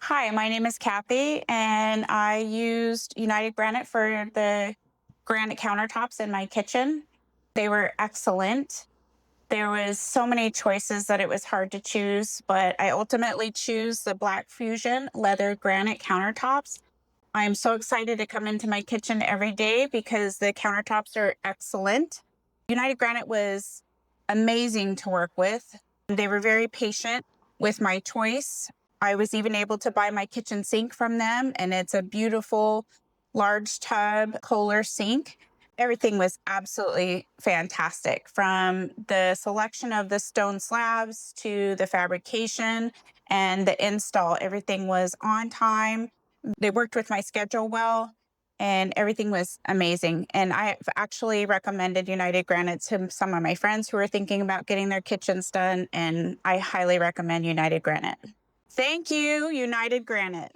Hi, my name is Kathy, and I used United Granite for the granite countertops in my kitchen. They were excellent. There was so many choices that it was hard to choose, but I ultimately choose the Black Fusion leather granite countertops. I'm so excited to come into my kitchen every day because the countertops are excellent. United Granite was amazing to work with. They were very patient with my choice. I was even able to buy my kitchen sink from them, and it's a beautiful large tub Kohler sink. Everything was absolutely fantastic, from the selection of the stone slabs to the fabrication and the install. Everything was on time. They worked with my schedule well, and everything was amazing. And I've actually recommended United Granite to some of my friends who are thinking about getting their kitchens done, and I highly recommend United Granite. Thank you, United Granite.